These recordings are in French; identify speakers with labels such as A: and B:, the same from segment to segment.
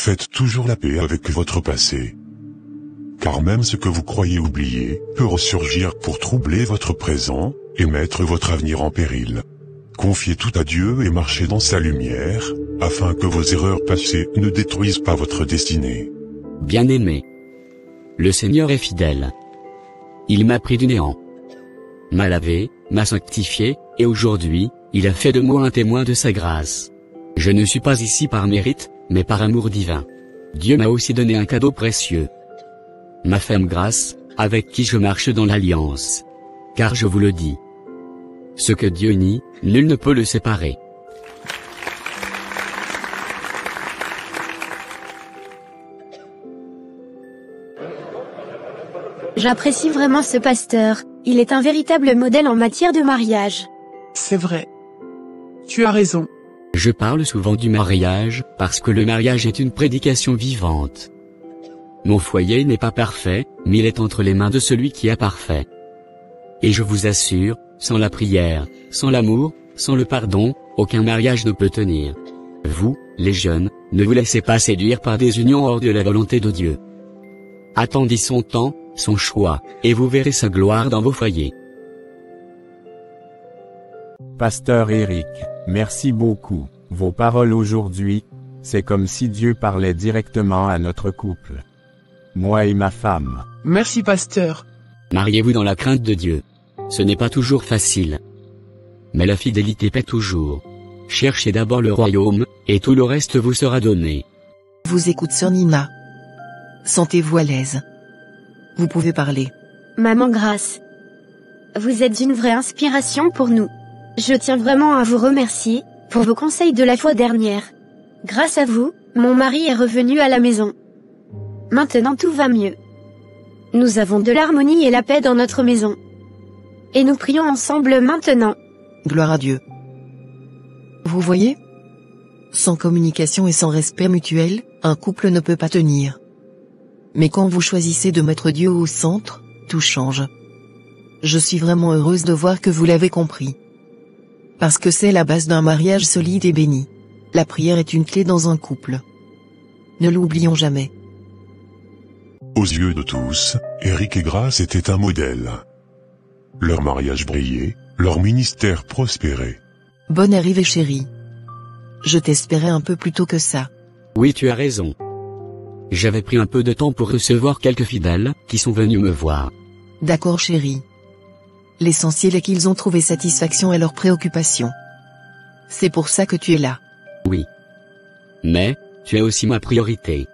A: Faites toujours la paix avec votre passé. Car même ce que vous croyez oublier peut ressurgir pour troubler votre présent et mettre votre avenir en péril. Confiez tout à Dieu et marchez dans sa lumière, afin que vos erreurs passées ne détruisent pas votre destinée.
B: Bien-aimé, le Seigneur est fidèle. Il m'a pris du néant, m'a lavé, m'a sanctifié, et aujourd'hui, il a fait de moi un témoin de sa grâce. Je ne suis pas ici par mérite, mais par amour divin. Dieu m'a aussi donné un cadeau précieux. Ma femme grâce, avec qui je marche dans l'alliance. Car je vous le dis, ce que Dieu nie, nul ne peut le séparer.
C: J'apprécie vraiment ce pasteur, il est un véritable modèle en matière de mariage.
D: C'est vrai. Tu as raison.
B: Je parle souvent du mariage, parce que le mariage est une prédication vivante. Mon foyer n'est pas parfait, mais il est entre les mains de celui qui est parfait. Et je vous assure, sans la prière, sans l'amour, sans le pardon, aucun mariage ne peut tenir. Vous, les jeunes, ne vous laissez pas séduire par des unions hors de la volonté de Dieu. Attendez son temps, son choix, et vous verrez sa gloire dans vos foyers.
E: Pasteur Éric, merci beaucoup. Vos paroles aujourd'hui, c'est comme si Dieu parlait directement à notre couple. Moi et ma femme.
D: Merci pasteur.
B: Mariez-vous dans la crainte de Dieu. Ce n'est pas toujours facile. Mais la fidélité paie toujours. Cherchez d'abord le royaume, et tout le reste vous sera donné.
F: Vous écoute Sœur Nina. Sentez-vous à l'aise. Vous pouvez parler.
C: Maman Grâce, vous êtes une vraie inspiration pour nous. Je tiens vraiment à vous remercier, pour vos conseils de la fois dernière. Grâce à vous, mon mari est revenu à la maison. Maintenant tout va mieux. Nous avons de l'harmonie et la paix dans notre maison. Et nous prions ensemble maintenant.
F: Gloire à Dieu. Vous voyez? Sans communication et sans respect mutuel, un couple ne peut pas tenir. Mais quand vous choisissez de mettre Dieu au centre, tout change. Je suis vraiment heureuse de voir que vous l'avez compris. Parce que c'est la base d'un mariage solide et béni. La prière est une clé dans un couple. Ne l'oublions jamais.
A: Aux yeux de tous, Éric et Grâce étaient un modèle. Leur mariage brillait, leur ministère prospérait.
F: Bonne arrivée chérie. Je t'espérais un peu plus tôt que ça.
B: Oui, tu as raison. J'avais pris un peu de temps pour recevoir quelques fidèles, qui sont venus me voir.
F: D'accord chérie. L'essentiel est qu'ils ont trouvé satisfaction à leurs préoccupations. C'est pour ça que tu es là.
B: Oui. Mais, tu es aussi ma priorité.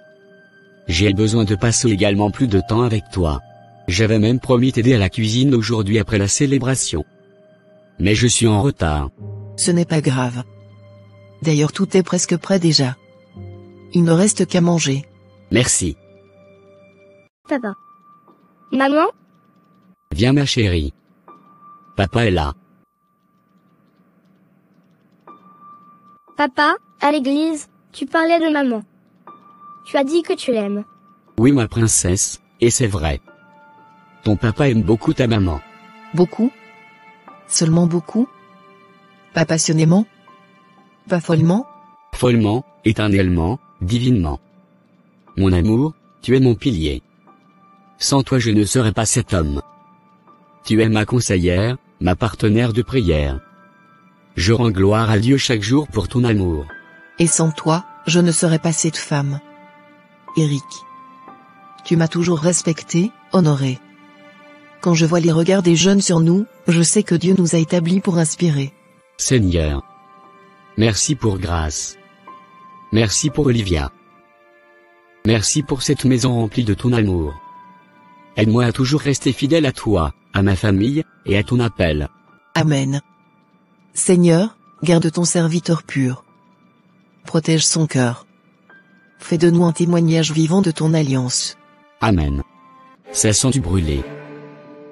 B: J'ai besoin de passer également plus de temps avec toi. J'avais même promis t'aider à la cuisine aujourd'hui après la célébration. Mais je suis en retard.
F: Ce n'est pas grave. D'ailleurs tout est presque prêt déjà. Il ne reste qu'à manger.
B: Merci.
G: Papa. Maman?
B: Viens ma chérie. Papa est là.
G: Papa, à l'église, tu parlais de maman. Tu as dit que tu l'aimes.
B: Oui ma princesse, et c'est vrai. Ton papa aime beaucoup ta maman.
F: Beaucoup? Seulement beaucoup? Pas passionnément? Pas follement?
B: Follement, éternellement, divinement. Mon amour, tu es mon pilier. Sans toi je ne serais pas cet homme. Tu es ma conseillère, ma partenaire de prière. Je rends gloire à Dieu chaque jour pour ton amour.
F: Et sans toi, je ne serais pas cette femme. Éric. Tu m'as toujours respecté, honoré. Quand je vois les regards des jeunes sur nous, je sais que Dieu nous a établis pour inspirer.
B: Seigneur. Merci pour Grâce. Merci pour Olivia. Merci pour cette maison remplie de ton amour. Aide-moi à toujours rester fidèle à toi, à ma famille, et à ton appel.
F: Amen. Seigneur, garde ton serviteur pur. Protège son cœur. Fais de nous un témoignage vivant de ton alliance.
B: Amen. Ça sent du brûlé.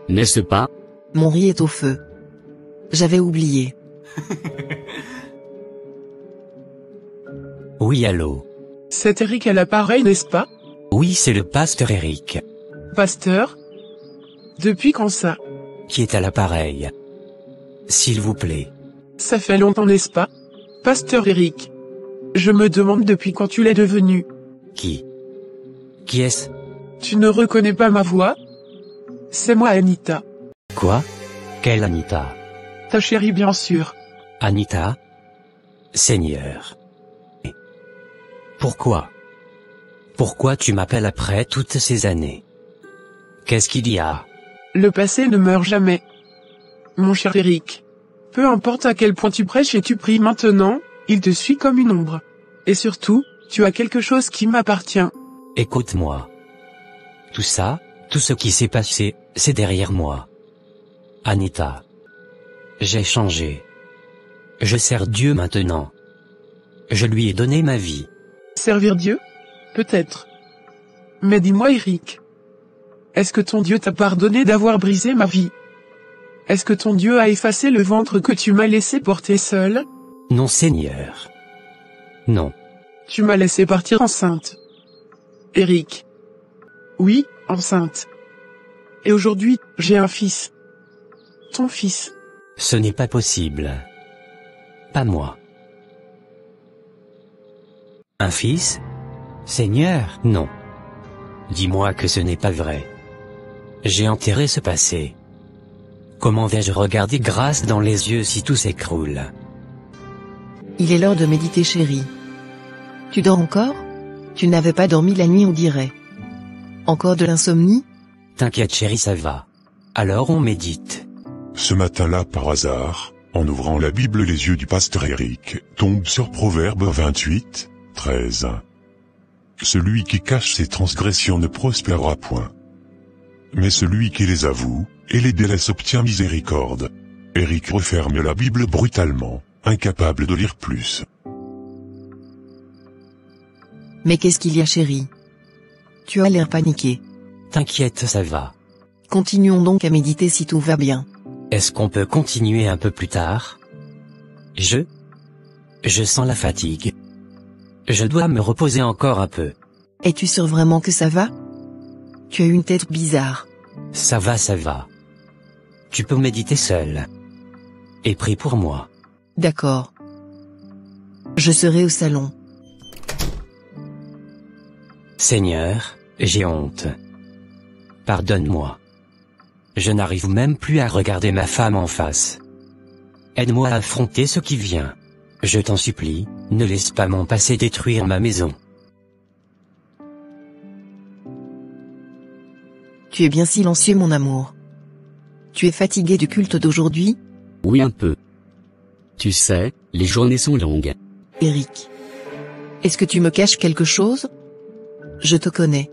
B: N'est-ce pas?
F: Mon riz est au feu. J'avais oublié.
H: Oui, allô.
D: C'est Éric à l'appareil, n'est-ce pas?
H: Oui, c'est le pasteur Éric.
D: Pasteur? Depuis quand ça?
H: Qui est à l'appareil. S'il vous plaît.
D: Ça fait longtemps, n'est-ce pas? Pasteur Éric. Je me demande depuis quand tu l'es devenu.
H: Qui est-ce?
D: Tu ne reconnais pas ma voix? C'est moi Anita.
H: Quoi? Quelle Anita?
D: Ta chérie bien sûr.
H: Anita? Seigneur. Pourquoi? Pourquoi tu m'appelles après toutes ces années? Qu'est-ce qu'il y a?
D: Le passé ne meurt jamais. Mon cher Eric. Peu importe à quel point tu prêches et tu pries maintenant, il te suit comme une ombre. Et surtout, tu as quelque chose qui m'appartient.
H: Écoute-moi. Tout ça, tout ce qui s'est passé, c'est derrière moi. Anita. J'ai changé. Je sers Dieu maintenant. Je lui ai donné ma vie.
D: Servir Dieu? Peut-être. Mais dis-moi Eric. Est-ce que ton Dieu t'a pardonné d'avoir brisé ma vie? Est-ce que ton Dieu a effacé le ventre que tu m'as laissé porter seul?
H: Non Seigneur. Non.
D: Tu m'as laissé partir enceinte. Eric. Oui, enceinte. Et aujourd'hui, j'ai un fils. Ton fils.
H: Ce n'est pas possible. Pas moi. Un fils? Seigneur, non. Dis-moi que ce n'est pas vrai. J'ai enterré ce passé. Comment vais-je regarder grâce dans les yeux si tout s'écroule?
F: Il est l'heure de méditer chérie. Tu dors encore? Tu n'avais pas dormi la nuit on dirait. Encore de l'insomnie?
H: T'inquiète chérie ça va. Alors on médite.
A: Ce matin-là par hasard, en ouvrant la Bible les yeux du pasteur Eric tombent sur Proverbe 28, 13. Celui qui cache ses transgressions ne prospérera point. Mais celui qui les avoue, et les délaisse obtient miséricorde. Eric referme la Bible brutalement, incapable de lire plus.
F: Mais qu'est-ce qu'il y a chérie? Tu as l'air paniqué.
H: T'inquiète ça va.
F: Continuons donc à méditer si tout va bien.
H: Est-ce qu'on peut continuer un peu plus tard? Je sens la fatigue. Je dois me reposer encore un peu.
F: Es-tu sûr vraiment que ça va? Tu as une tête bizarre.
H: Ça va ça va. Tu peux méditer seul. Et prie pour moi.
F: D'accord. Je serai au salon.
H: Seigneur, j'ai honte. Pardonne-moi. Je n'arrive même plus à regarder ma femme en face. Aide-moi à affronter ce qui vient. Je t'en supplie, ne laisse pas mon passé détruire ma maison.
F: Tu es bien silencieux mon amour. Tu es fatigué du culte d'aujourd'hui?
B: Oui un peu. Tu sais, les journées sont longues.
F: Eric. Est-ce que tu me caches quelque chose? Je te connais.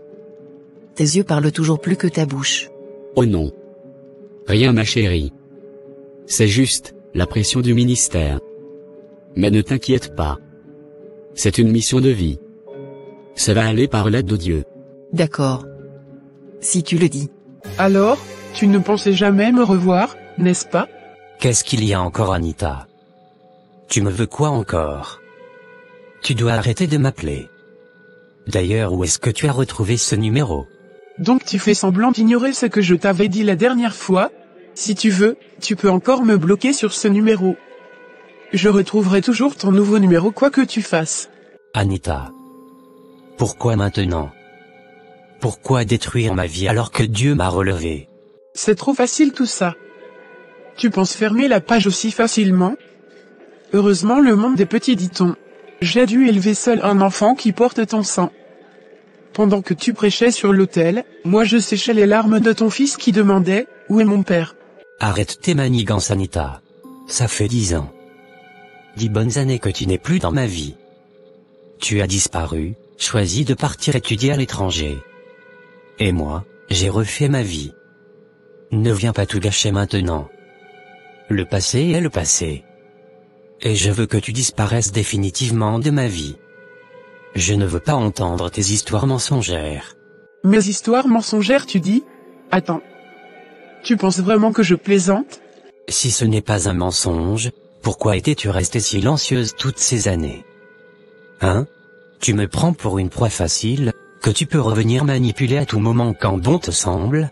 F: Tes yeux parlent toujours plus que ta bouche.
B: Oh non. Rien ma chérie. C'est juste, la pression du ministère. Mais ne t'inquiète pas. C'est une mission de vie. Ça va aller par l'aide de Dieu.
F: D'accord. Si tu le dis.
D: Alors, tu ne pensais jamais me revoir, n'est-ce pas?
H: Qu'est-ce qu'il y a encore Anita? Tu me veux quoi encore? Tu dois arrêter de m'appeler. D'ailleurs où est-ce que tu as retrouvé ce numéro?
D: Donc tu fais semblant d'ignorer ce que je t'avais dit la dernière fois? Si tu veux, tu peux encore me bloquer sur ce numéro. Je retrouverai toujours ton nouveau numéro quoi que tu fasses.
H: Anita. Pourquoi maintenant? Pourquoi détruire ma vie alors que Dieu m'a relevé?
D: C'est trop facile tout ça. Tu penses fermer la page aussi facilement? Heureusement le monde est petit dit-on. J'ai dû élever seul un enfant qui porte ton sang. Pendant que tu prêchais sur l'autel, moi je séchais les larmes de ton fils qui demandait « Où est mon père ?»
H: Arrête tes manigances Anita. Ça fait 10 ans. 10 bonnes années que tu n'es plus dans ma vie. Tu as disparu, choisi de partir étudier à l'étranger. Et moi, j'ai refait ma vie. Ne viens pas tout gâcher maintenant. Le passé est le passé. Et je veux que tu disparaisses définitivement de ma vie. Je ne veux pas entendre tes histoires mensongères.
D: Mes histoires mensongères tu dis? Attends. Tu penses vraiment que je plaisante?
H: Si ce n'est pas un mensonge, pourquoi étais-tu restée silencieuse toutes ces années? Hein? Tu me prends pour une proie facile, que tu peux revenir manipuler à tout moment quand bon te semble?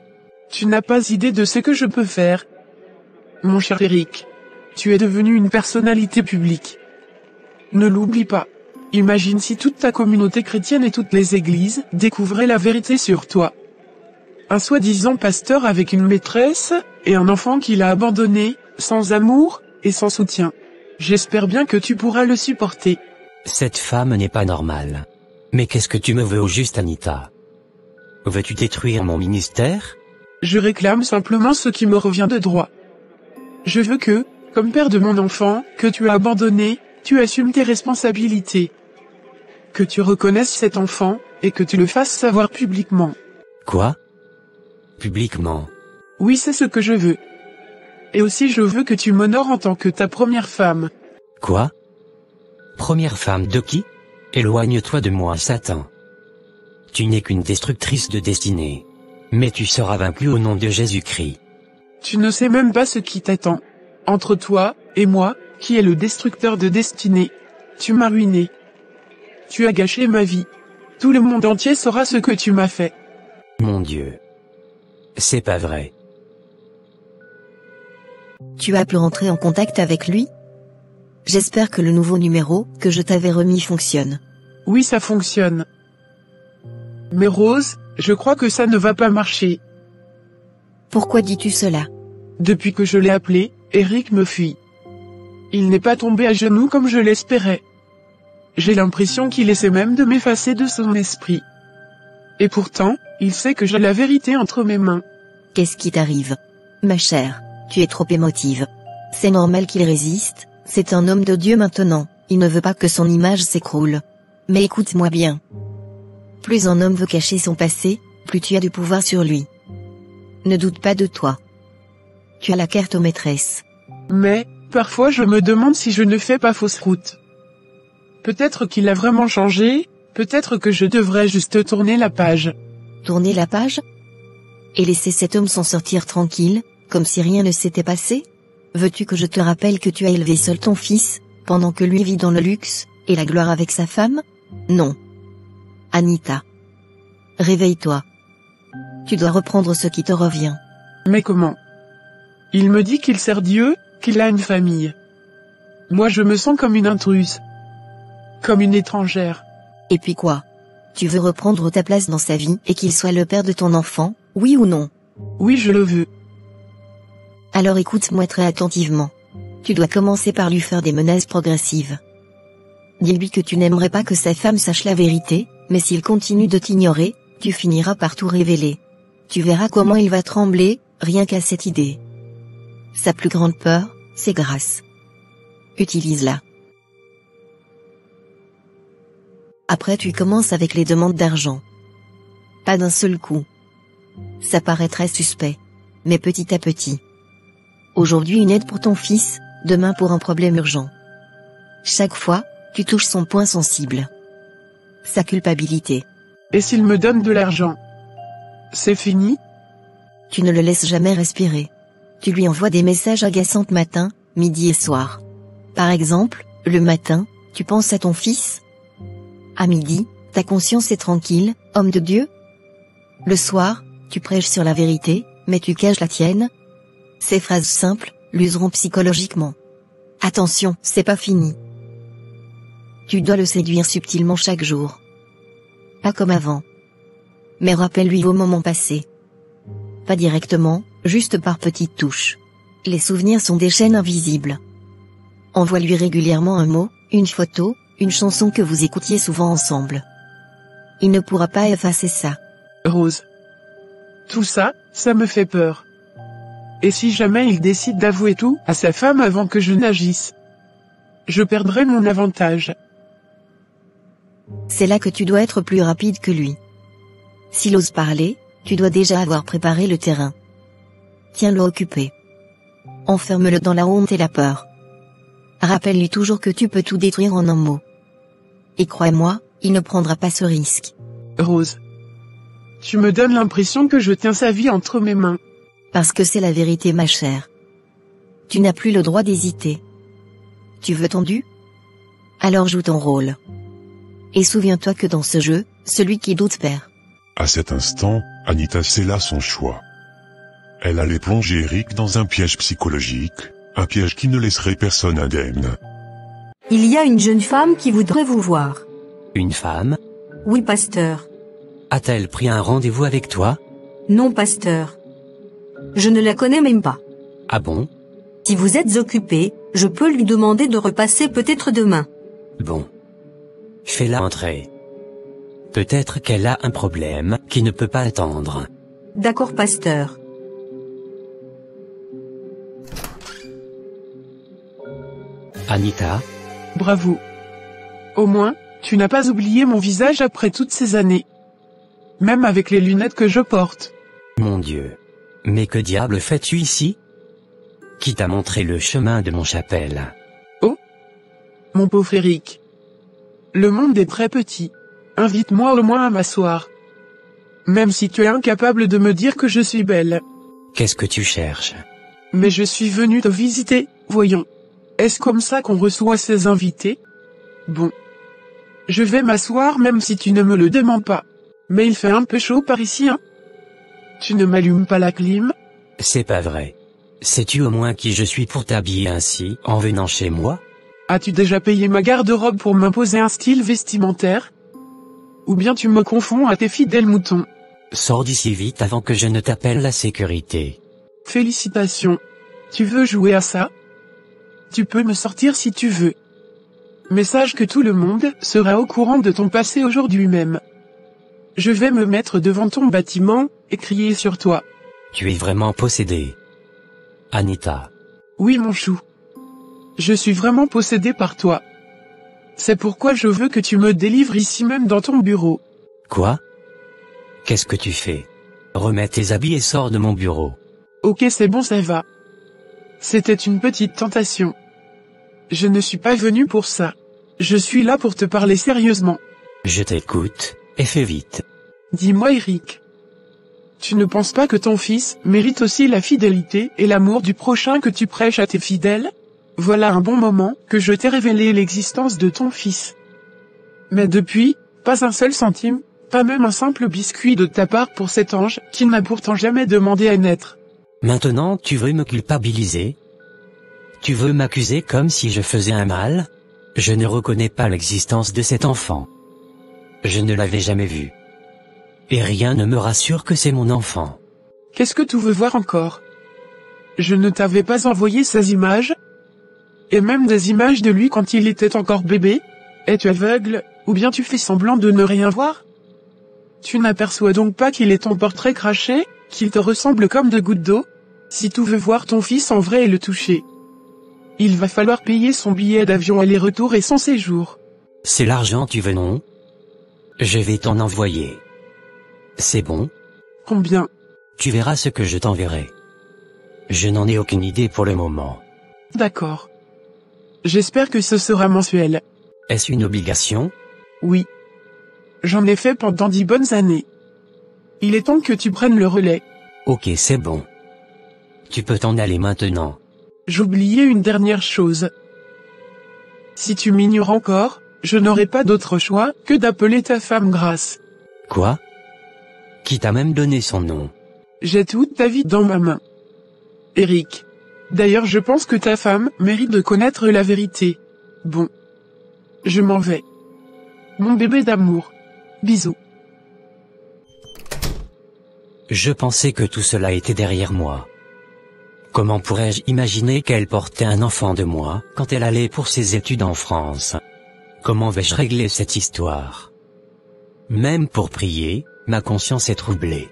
D: Tu n'as pas idée de ce que je peux faire. Mon cher Eric, tu es devenu une personnalité publique. Ne l'oublie pas. Imagine si toute ta communauté chrétienne et toutes les églises découvraient la vérité sur toi. Un soi-disant pasteur avec une maîtresse, et un enfant qu'il a abandonné, sans amour, et sans soutien. J'espère bien que tu pourras le supporter.
H: Cette femme n'est pas normale. Mais qu'est-ce que tu me veux au juste, Anita? Veux-tu détruire mon ministère?
D: Je réclame simplement ce qui me revient de droit. Je veux que, comme père de mon enfant, que tu as abandonné, tu assumes tes responsabilités. Que tu reconnaisses cet enfant, et que tu le fasses savoir publiquement.
H: Quoi? Publiquement?
D: Oui, c'est ce que je veux. Et aussi je veux que tu m'honores en tant que ta première femme.
H: Quoi? Première femme de qui? Éloigne-toi de moi, Satan. Tu n'es qu'une destructrice de destinée. Mais tu seras vaincu au nom de Jésus-Christ.
D: Tu ne sais même pas ce qui t'attend. Entre toi et moi, qui est le destructeur de destinée, tu m'as ruiné. Tu as gâché ma vie. Tout le monde entier saura ce que tu m'as fait.
H: Mon Dieu. C'est pas vrai.
F: Tu as pu rentrer en contact avec lui? J'espère que le nouveau numéro que je t'avais remis fonctionne.
D: Oui, ça fonctionne. Mais Rose, je crois que ça ne va pas marcher.
F: Pourquoi dis-tu cela?
D: Depuis que je l'ai appelé, Eric me fuit. Il n'est pas tombé à genoux comme je l'espérais. J'ai l'impression qu'il essaie même de m'effacer de son esprit. Et pourtant, il sait que j'ai la vérité entre mes mains.
F: Qu'est-ce qui t'arrive? Ma chère, tu es trop émotive. C'est normal qu'il résiste, c'est un homme de Dieu maintenant, il ne veut pas que son image s'écroule. Mais écoute-moi bien. Plus un homme veut cacher son passé, plus tu as du pouvoir sur lui. Ne doute pas de toi. Tu as la carte aux maîtresses.
D: Mais, parfois je me demande si je ne fais pas fausse route. Peut-être qu'il a vraiment changé, peut-être que je devrais juste tourner la page.
F: Tourner la page? Et laisser cet homme s'en sortir tranquille, comme si rien ne s'était passé? Veux-tu que je te rappelle que tu as élevé seul ton fils, pendant que lui vit dans le luxe, et la gloire avec sa femme? Non. Anita. Réveille-toi. Tu dois reprendre ce qui te revient.
D: Mais comment? Il me dit qu'il sert Dieu, qu'il a une famille. Moi je me sens comme une intruse. Comme une étrangère.
F: Et puis quoi? Tu veux reprendre ta place dans sa vie et qu'il soit le père de ton enfant, oui ou non?
D: Oui, je le veux.
F: Alors écoute-moi très attentivement. Tu dois commencer par lui faire des menaces progressives. Dis-lui que tu n'aimerais pas que sa femme sache la vérité, mais s'il continue de t'ignorer, tu finiras par tout révéler. Tu verras comment il va trembler, rien qu'à cette idée. Sa plus grande peur, c'est grâce. Utilise-la. Après tu commences avec les demandes d'argent. Pas d'un seul coup. Ça paraît très suspect. Mais petit à petit. Aujourd'hui une aide pour ton fils, demain pour un problème urgent. Chaque fois, tu touches son point sensible. Sa culpabilité.
D: Et s'il me donne de l'argent? C'est fini?
F: Tu ne le laisses jamais respirer. Tu lui envoies des messages agaçants matin, midi et soir. Par exemple, le matin, tu penses à ton fils? À midi, ta conscience est tranquille, homme de Dieu? Le soir, tu prêches sur la vérité, mais tu caches la tienne? Ces phrases simples, l'useront psychologiquement. Attention, c'est pas fini. Tu dois le séduire subtilement chaque jour. Pas comme avant. Mais rappelle-lui vos moments passés. Pas directement, juste par petites touches. Les souvenirs sont des chaînes invisibles. Envoie-lui régulièrement un mot, une photo, une chanson que vous écoutiez souvent ensemble. Il ne pourra pas effacer ça.
D: Rose. Tout ça, ça me fait peur. Et si jamais il décide d'avouer tout à sa femme avant que je n'agisse? Je perdrai mon avantage.
F: C'est là que tu dois être plus rapide que lui. S'il ose parler, tu dois déjà avoir préparé le terrain. Tiens-le occupé. Enferme-le dans la honte et la peur. Rappelle-lui toujours que tu peux tout détruire en un mot. Et crois-moi, il ne prendra pas ce risque.
D: Rose. Tu me donnes l'impression que je tiens sa vie entre mes mains.
F: Parce que c'est la vérité, ma chère. Tu n'as plus le droit d'hésiter. Tu veux ton dû? Alors joue ton rôle. Et souviens-toi que dans ce jeu, celui qui doute perd.
A: À cet instant, Anita scella son choix. Elle allait plonger Eric dans un piège psychologique, un piège qui ne laisserait personne indemne.
I: Il y a une jeune femme qui voudrait vous voir.
H: Une femme?
I: Oui, pasteur.
H: A-t-elle pris un rendez-vous avec toi?
I: Non, pasteur. Je ne la connais même pas.
H: Ah bon?
I: Si vous êtes occupé, je peux lui demander de repasser peut-être demain.
H: Bon. Fais-la entrer. Peut-être qu'elle a un problème qui ne peut pas attendre.
I: D'accord, pasteur.
H: Anita?
D: Bravo. Au moins, tu n'as pas oublié mon visage après toutes ces années. Même avec les lunettes que je porte.
H: Mon Dieu. Mais que diable fais-tu ici? Qui t'a montré le chemin de mon chapelle?
D: Oh, mon pauvre Eric. Le monde est très petit. Invite-moi au moins à m'asseoir. Même si tu es incapable de me dire que je suis belle.
H: Qu'est-ce que tu cherches?
D: Mais je suis venu te visiter, voyons. Est-ce comme ça qu'on reçoit ses invités? Bon. Je vais m'asseoir même si tu ne me le demandes pas. Mais il fait un peu chaud par ici, hein? Tu ne m'allumes pas la clim?
H: C'est pas vrai. Sais-tu au moins qui je suis pour t'habiller ainsi, en venant chez moi?
D: As-tu déjà payé ma garde-robe pour m'imposer un style vestimentaire? Ou bien tu me confonds à tes fidèles moutons?
H: Sors d'ici vite avant que je ne t'appelle la sécurité.
D: Félicitations. Tu veux jouer à ça? Tu peux me sortir si tu veux. Mais sache que tout le monde sera au courant de ton passé aujourd'hui même. Je vais me mettre devant ton bâtiment, et crier sur toi.
H: Tu es vraiment possédé. Anita.
D: Oui mon chou. Je suis vraiment possédé par toi. C'est pourquoi je veux que tu me délivres ici même dans ton bureau.
H: Quoi? Qu'est-ce que tu fais? Remets tes habits et sors de mon bureau.
D: Ok, c'est bon, ça va. C'était une petite tentation. Je ne suis pas venu pour ça. Je suis là pour te parler sérieusement.
H: Je t'écoute, et fais vite.
D: Dis-moi Eric. Tu ne penses pas que ton fils mérite aussi la fidélité et l'amour du prochain que tu prêches à tes fidèles? Voilà un bon moment que je t'ai révélé l'existence de ton fils. Mais depuis, pas un seul centime, pas même un simple biscuit de ta part pour cet ange qui n'a pourtant jamais demandé à naître.
H: Maintenant tu veux me culpabiliser? Tu veux m'accuser comme si je faisais un mal? Je ne reconnais pas l'existence de cet enfant. Je ne l'avais jamais vu. Et rien ne me rassure que c'est mon enfant.
D: Qu'est-ce que tu veux voir encore? Je ne t'avais pas envoyé ces images? Et même des images de lui quand il était encore bébé? Es-tu aveugle, ou bien tu fais semblant de ne rien voir? Tu n'aperçois donc pas qu'il est ton portrait craché, qu'il te ressemble comme de gouttes d'eau? Si tu veux voir ton fils en vrai et le toucher, il va falloir payer son billet d'avion aller-retour et son séjour.
H: C'est l'argent tu veux non? Je vais t'en envoyer. C'est bon?
D: Combien?
H: Tu verras ce que je t'enverrai. Je n'en ai aucune idée pour le moment.
D: D'accord. J'espère que ce sera mensuel.
H: Est-ce une obligation?
D: Oui. J'en ai fait pendant 10 bonnes années. Il est temps que tu prennes le relais.
H: Ok, c'est bon. Tu peux t'en aller maintenant.
D: J'oubliais une dernière chose. Si tu m'ignores encore, je n'aurai pas d'autre choix que d'appeler ta femme Grâce.
H: Quoi? Qui t'a même donné son nom?
D: J'ai toute ta vie dans ma main. Eric. D'ailleurs, je pense que ta femme mérite de connaître la vérité. Bon. Je m'en vais. Mon bébé d'amour. Bisous.
H: Je pensais que tout cela était derrière moi. Comment pourrais-je imaginer qu'elle portait un enfant de moi quand elle allait pour ses études en France? Comment vais-je régler cette histoire? Même pour prier, ma conscience est troublée.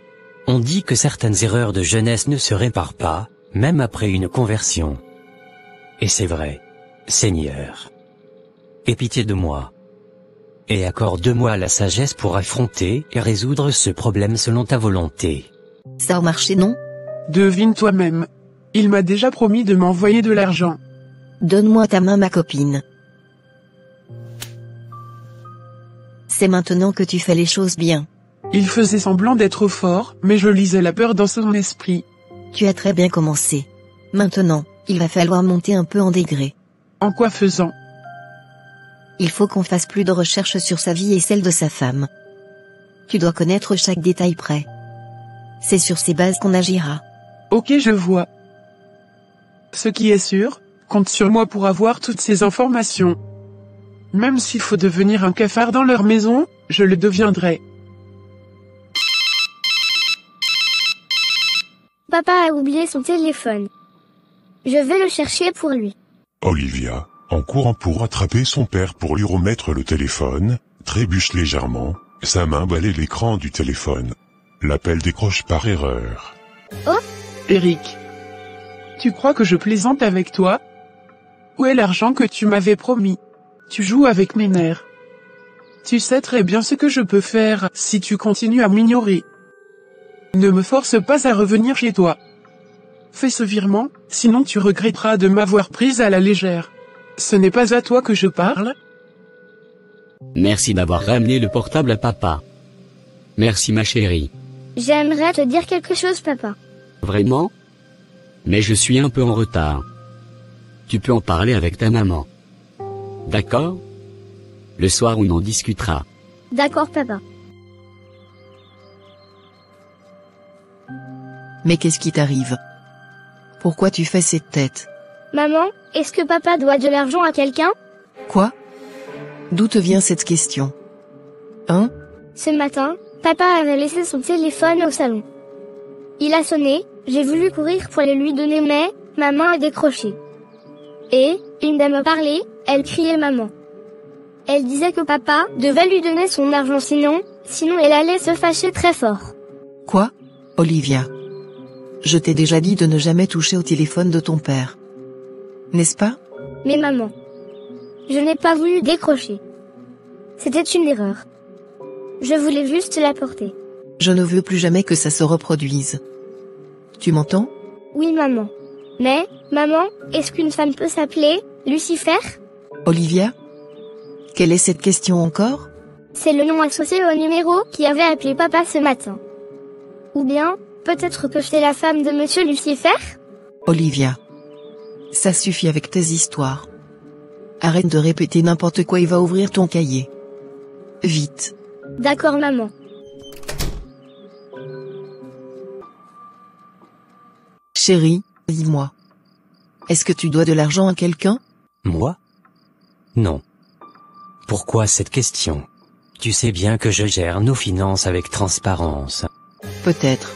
H: On dit que certaines erreurs de jeunesse ne se réparent pas, même après une conversion. Et c'est vrai. Seigneur, aie pitié de moi. Et accorde-moi la sagesse pour affronter et résoudre ce problème selon ta volonté.
F: Ça a marché, non?
D: Devine toi-même. Il m'a déjà promis de m'envoyer de l'argent.
F: Donne-moi ta main, ma copine. C'est maintenant que tu fais les choses bien.
D: Il faisait semblant d'être fort, mais je lisais la peur dans son esprit.
F: Tu as très bien commencé. Maintenant, il va falloir monter un peu en degré.
D: En quoi faisant?
F: Il faut qu'on fasse plus de recherches sur sa vie et celle de sa femme. Tu dois connaître chaque détail près. C'est sur ces bases qu'on agira.
D: Ok, je vois. Ce qui est sûr, compte sur moi pour avoir toutes ces informations. Même s'il faut devenir un cafard dans leur maison, je le deviendrai.
G: Papa a oublié son téléphone. Je vais le chercher pour lui.
A: Olivia, en courant pour attraper son père pour lui remettre le téléphone, trébuche légèrement, sa main balaye l'écran du téléphone. L'appel décroche par erreur.
G: Oh,
D: Eric. Tu crois que je plaisante avec toi? Où est l'argent que tu m'avais promis? Tu joues avec mes nerfs. Tu sais très bien ce que je peux faire si tu continues à m'ignorer. Ne me force pas à revenir chez toi. Fais ce virement, sinon tu regretteras de m'avoir prise à la légère. Ce n'est pas à toi que je parle.
B: Merci d'avoir ramené le portable à papa. Merci ma chérie.
G: j'aimerais te dire quelque chose, papa.
B: Vraiment? Mais je suis un peu en retard. Tu peux en parler avec ta maman. D'accord? Le soir on en discutera.
G: D'accord, papa.
F: Mais qu'est-ce qui t'arrive? Pourquoi tu fais cette tête?
G: Maman, est-ce que papa doit de l'argent à quelqu'un?
F: Quoi? D'où te vient cette question? Hein?
G: Ce matin, papa avait laissé son téléphone au salon. Il a sonné, j'ai voulu courir pour le lui donner mais, ma main a décroché. Et, une dame a parlé, elle criait maman. Elle disait que papa devait lui donner son argent sinon elle allait se fâcher très fort.
F: Quoi? Olivia. Je t'ai déjà dit de ne jamais toucher au téléphone de ton père. N'est-ce pas?
G: Mais maman, je n'ai pas voulu décrocher. C'était une erreur. Je voulais juste l'apporter.
F: Je ne veux plus jamais que ça se reproduise. Tu m'entends?
G: Oui, maman. Mais, maman, est-ce qu'une femme peut s'appeler Lucifer?
F: Olivia? Quelle est cette question encore?
G: C'est le nom associé au numéro qui avait appelé papa ce matin. Ou bien, peut-être que c'est la femme de monsieur Lucifer?
F: Olivia. Ça suffit avec tes histoires. Arrête de répéter n'importe quoi et va ouvrir ton cahier. Vite.
G: D'accord, maman.
F: Chérie, dis-moi. Est-ce que tu dois de l'argent à quelqu'un?
H: Moi? Non. Pourquoi cette question? Tu sais bien que je gère nos finances avec transparence.
F: Peut-être.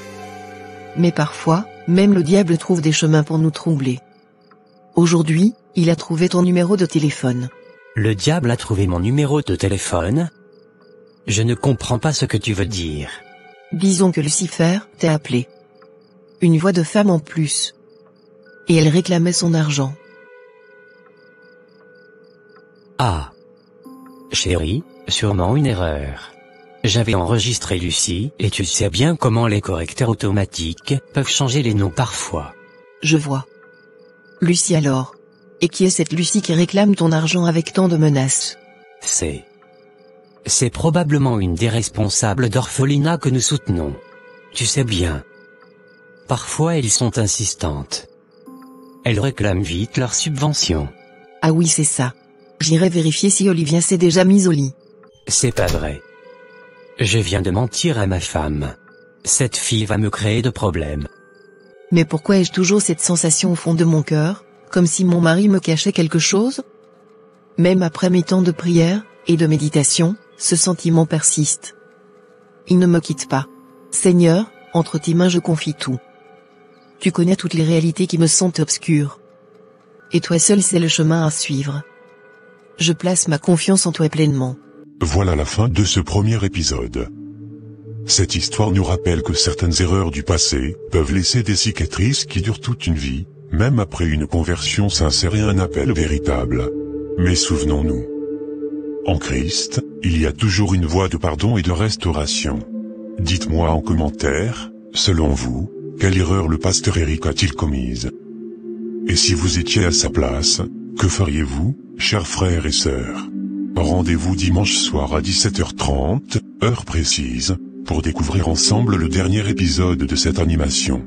F: Mais parfois, même le diable trouve des chemins pour nous troubler. Aujourd'hui, il a trouvé ton numéro de téléphone.
H: Le diable a trouvé mon numéro de téléphone? Je ne comprends pas ce que tu veux dire.
F: Disons que Lucifer t'a appelé. Une voix de femme en plus. Et elle réclamait son argent.
H: Ah. Chérie, sûrement une erreur. J'avais enregistré Lucie, et tu sais bien comment les correcteurs automatiques peuvent changer les noms parfois.
F: Je vois. Lucie alors. Et qui est cette Lucie qui réclame ton argent avec tant de menaces?
H: C'est probablement une des responsables d'orphelinat que nous soutenons. Tu sais bien. Parfois elles sont insistantes. Elles réclament vite leur subvention.
F: Ah oui, c'est ça. J'irai vérifier si Olivia s'est déjà mise au lit.
H: C'est pas vrai. Je viens de mentir à ma femme. Cette fille va me créer de problèmes.
F: Mais pourquoi ai-je toujours cette sensation au fond de mon cœur, comme si mon mari me cachait quelque chose? Même après mes temps de prière et de méditation, ce sentiment persiste. Il ne me quitte pas. Seigneur, entre tes mains je confie tout. Tu connais toutes les réalités qui me sont obscures. Et toi seul sais le chemin à suivre. Je place ma confiance en toi pleinement.
A: Voilà la fin de ce premier épisode. Cette histoire nous rappelle que certaines erreurs du passé peuvent laisser des cicatrices qui durent toute une vie, même après une conversion sincère et un appel véritable. Mais souvenons-nous. En Christ, il y a toujours une voie de pardon et de restauration. Dites-moi en commentaire, selon vous, quelle erreur le pasteur Eric a-t-il commise? Et si vous étiez à sa place, que feriez-vous, chers frères et sœurs? Rendez-vous dimanche soir à 17h30, heure précise, pour découvrir ensemble le dernier épisode de cette animation.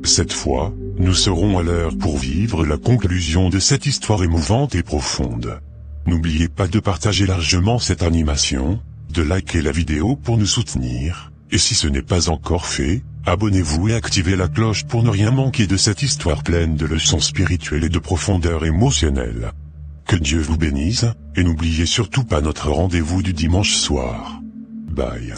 A: Cette fois, nous serons à l'heure pour vivre la conclusion de cette histoire émouvante et profonde. N'oubliez pas de partager largement cette animation, de liker la vidéo pour nous soutenir, et si ce n'est pas encore fait, abonnez-vous et activez la cloche pour ne rien manquer de cette histoire pleine de leçons spirituelles et de profondeur émotionnelle. Que Dieu vous bénisse. Et n'oubliez surtout pas notre rendez-vous du dimanche soir. Bye.